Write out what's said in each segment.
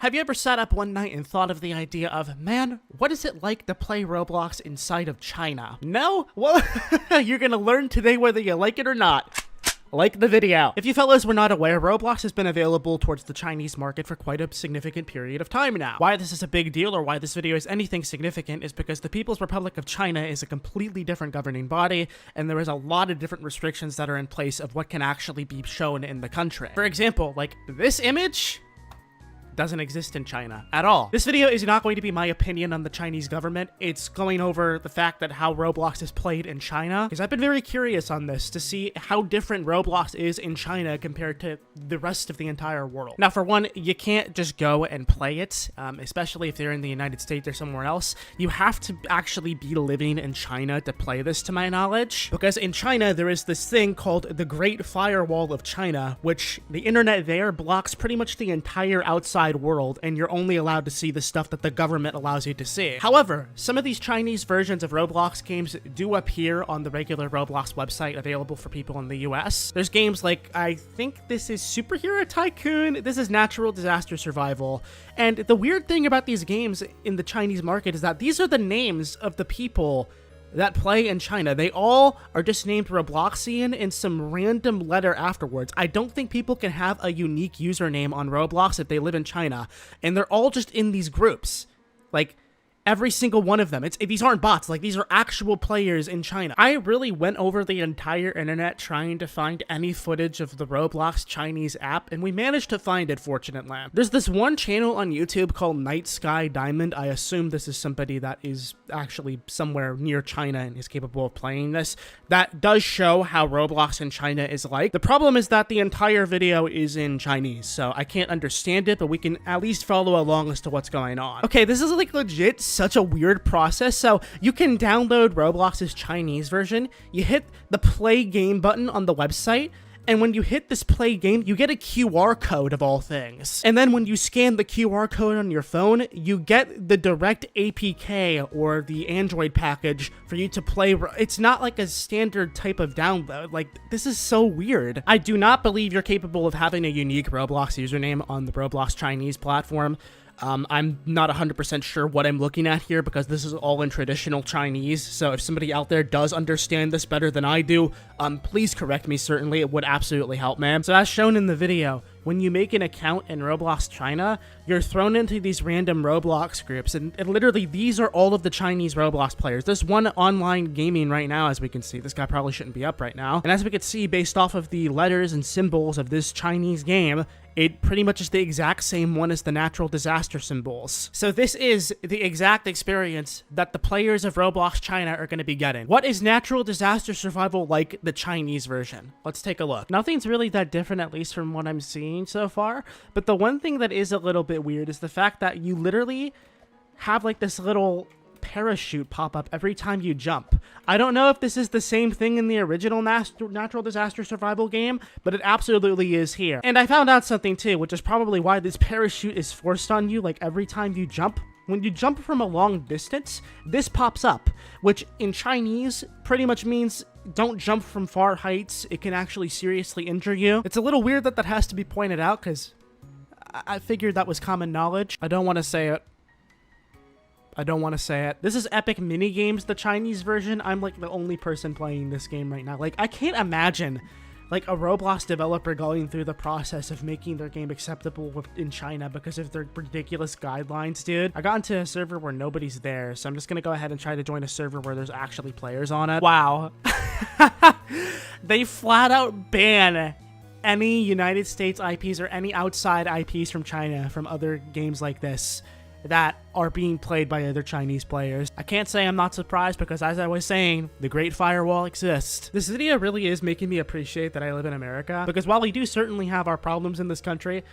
Have you ever sat up one night and thought of the idea of, man, what is it like to play Roblox inside of China? No? Well, you're gonna learn today whether you like it or not. Like the video. If you fellas were not aware, Roblox has been available towards the Chinese market for quite a significant period of time now. Why this is a big deal or why this video is anything significant is because the People's Republic of China is a completely different governing body, and there is a lot of different restrictions that are in place of what can actually be shown in the country. For example, like this image doesn't exist in China at all. This video is not going to be my opinion on the Chinese government. It's going over the fact that how Roblox is played in China, because I've been very curious on this to see how different Roblox is in China compared to the rest of the entire world. Now, for one, you can't just go and play it, especially if they're in the United States or somewhere else. You have to actually be living in China to play this, to my knowledge, because in China, there is this thing called the Great Firewall of China, which the internet there blocks pretty much the entire outside world, and you're only allowed to see the stuff that the government allows you to see. However, some of these Chinese versions of Roblox games do appear on the regular Roblox website available for people in the US. There's games like, I think this is Superhero Tycoon, this is Natural Disaster Survival, and the weird thing about these games in the Chinese market is that these are the names of the people that play in China. They all are just named Robloxian in some random letter afterwards. I don't think people can have a unique username on Roblox if they live in China, and they're all just in these groups. Like, every single one of them. These aren't bots, like these are actual players in China. I really went over the entire internet trying to find any footage of the Roblox Chinese app, and we managed to find it, fortunately. There's this one channel on YouTube called Night Sky Diamond. I assume this is somebody that is actually somewhere near China and is capable of playing this. That does show how Roblox in China is like. The problem is that the entire video is in Chinese, so I can't understand it, but we can at least follow along as to what's going on. Okay, this is like legit such a weird process. So you can download Roblox's Chinese version, you hit the play game button on the website, and when you hit this play game, you get a QR code of all things. And then when you scan the QR code on your phone, you get the direct APK or the Android package for you to play. It's not like a standard type of download. Like, this is so weird. I do not believe you're capable of having a unique Roblox username on the Roblox Chinese platform. I'm not 100% sure what I'm looking at here because this is all in traditional Chinese, so if somebody out there does understand this better than I do, please correct me, certainly. It would absolutely help, man. So as shown in the video, when you make an account in Roblox China, you're thrown into these random Roblox groups, and literally these are all of the Chinese Roblox players. There's one online gaming right now, as we can see. This guy probably shouldn't be up right now. And as we can see, based off of the letters and symbols of this Chinese game, it pretty much is the exact same one as the natural disaster symbols. So this is the exact experience that the players of Roblox China are going to be getting. What is natural disaster survival like the Chinese version? Let's take a look. Nothing's really that different, at least from what I'm seeing so far, but the one thing that is a little bit weird is the fact that you literally have like this little parachute pop up every time you jump. I don't know if this is the same thing in the original natural disaster survival game, but it absolutely is here. And I found out something too, which is probably why this parachute is forced on you like every time you jump. When you jump from a long distance, this pops up, which in Chinese pretty much means don't jump from far heights. It can actually seriously injure you. It's a little weird that that has to be pointed out because I figured that was common knowledge. I don't want to say it. This is Epic Minigames, the Chinese version. I'm like the only person playing this game right now. Like, I can't imagine like a Roblox developer going through the process of making their game acceptable in China because of their ridiculous guidelines, dude. I got into a server where nobody's there, so I'm just gonna go ahead and try to join a server where there's actually players on it. Wow. They flat out ban any United States IPs or any outside IPs from China from other games like this that are being played by other Chinese players. I can't say I'm not surprised because, as I was saying, the Great Firewall exists. This video really is making me appreciate that I live in America, because while we do certainly have our problems in this country,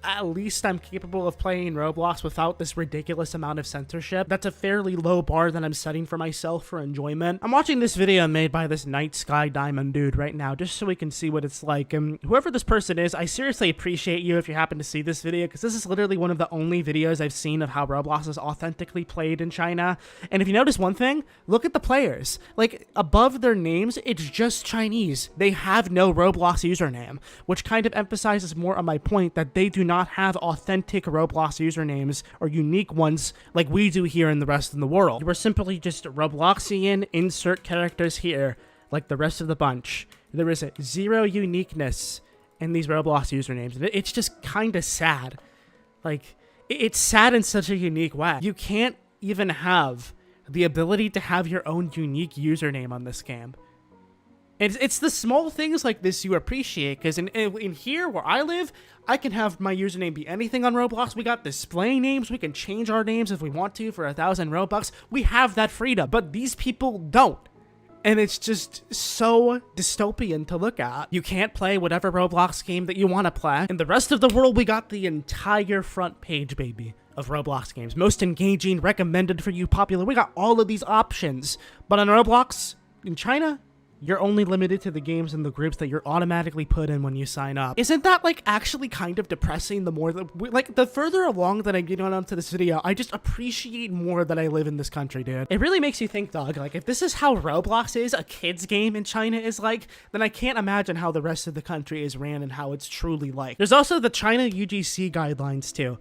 at least I'm capable of playing Roblox without this ridiculous amount of censorship. That's a fairly low bar that I'm setting for myself for enjoyment. I'm watching this video made by this Night Sky Diamond dude right now, just so we can see what it's like. And whoever this person is, I seriously appreciate you if you happen to see this video, because this is literally one of the only videos I've seen of how Roblox is authentically played in China. And if you notice one thing, look at the players. Like, above their names, it's just Chinese. They have no Roblox username, which kind of emphasizes more on my point that they do not not have authentic Roblox usernames or unique ones like we do here in the rest of the world. You are simply just Robloxian, insert characters here, like the rest of the bunch. There is zero uniqueness in these Roblox usernames. It's just kind of sad. Like, it's sad in such a unique way. You can't even have the ability to have your own unique username on this game. It's the small things like this you appreciate, because in here where I live, I can have my username be anything on Roblox. We got display names. We can change our names if we want to for 1,000 Robux. We have that freedom, but these people don't. And it's just so dystopian to look at. You can't play whatever Roblox game that you want to play. In the rest of the world, we got the entire front page, baby, of Roblox games. Most engaging, recommended for you, popular. We got all of these options. But on Roblox, in China, you're only limited to the games and the groups that you're automatically put in when you sign up. Isn't that, like, actually kind of depressing the more that, like, the further along that I get on to this video, I just appreciate more that I live in this country, dude. It really makes you think, dog, like, if this is how Roblox is, a kid's game in China is like, then I can't imagine how the rest of the country is ran and how it's truly like. There's also the China UGC guidelines, too.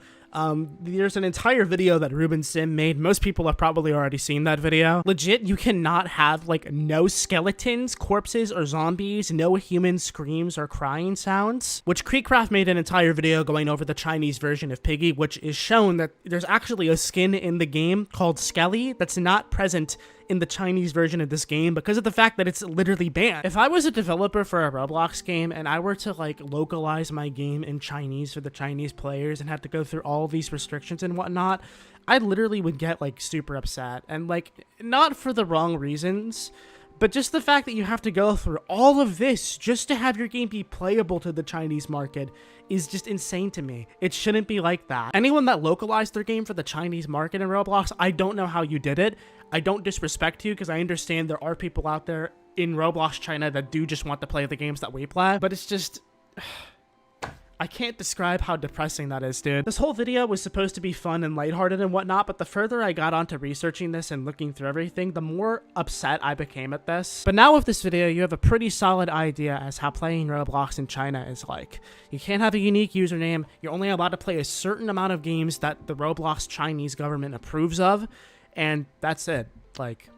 There's an entire video that Ruben Sim made. Most people have probably already seen that video. Legit, you cannot have, like, no skeletons, corpses, or zombies, no human screams or crying sounds, which Creekcraft made an entire video going over the Chinese version of Piggy, which is shown that there's actually a skin in the game called Skelly that's not present in the Chinese version of this game because of the fact that it's literally banned. If I was a developer for a Roblox game and I were to, like, localize my game in Chinese for the Chinese players and had to go through all these restrictions and whatnot, I literally would get, like, super upset. And, like, not for the wrong reasons, but just the fact that you have to go through all of this just to have your game be playable to the Chinese market is just insane to me. It shouldn't be like that. Anyone that localized their game for the Chinese market in Roblox, I don't know how you did it. I don't disrespect you because I understand there are people out there in Roblox China that do just want to play the games that we play, but it's just... I can't describe how depressing that is, dude. This whole video was supposed to be fun and lighthearted and whatnot, but the further I got onto researching this and looking through everything, the more upset I became at this. But now with this video, you have a pretty solid idea as how playing Roblox in China is like. You can't have a unique username. You're only allowed to play a certain amount of games that the Roblox Chinese government approves of, and that's it. Like...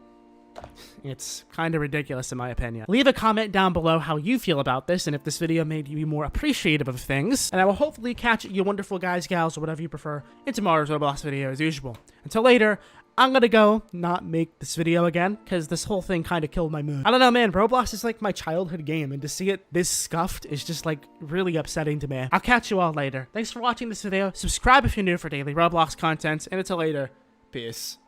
it's kind of ridiculous in my opinion. Leave a comment down below how you feel about this and if this video made you more appreciative of things. And I will hopefully catch you wonderful guys, gals, or whatever you prefer in tomorrow's Roblox video as usual. Until later, I'm gonna go not make this video again because this whole thing kind of killed my mood. I don't know, man. Roblox is like my childhood game, and to see it this scuffed is just like really upsetting to me. I'll catch you all later. Thanks for watching this video. Subscribe if you're new for daily Roblox content, and until later, peace.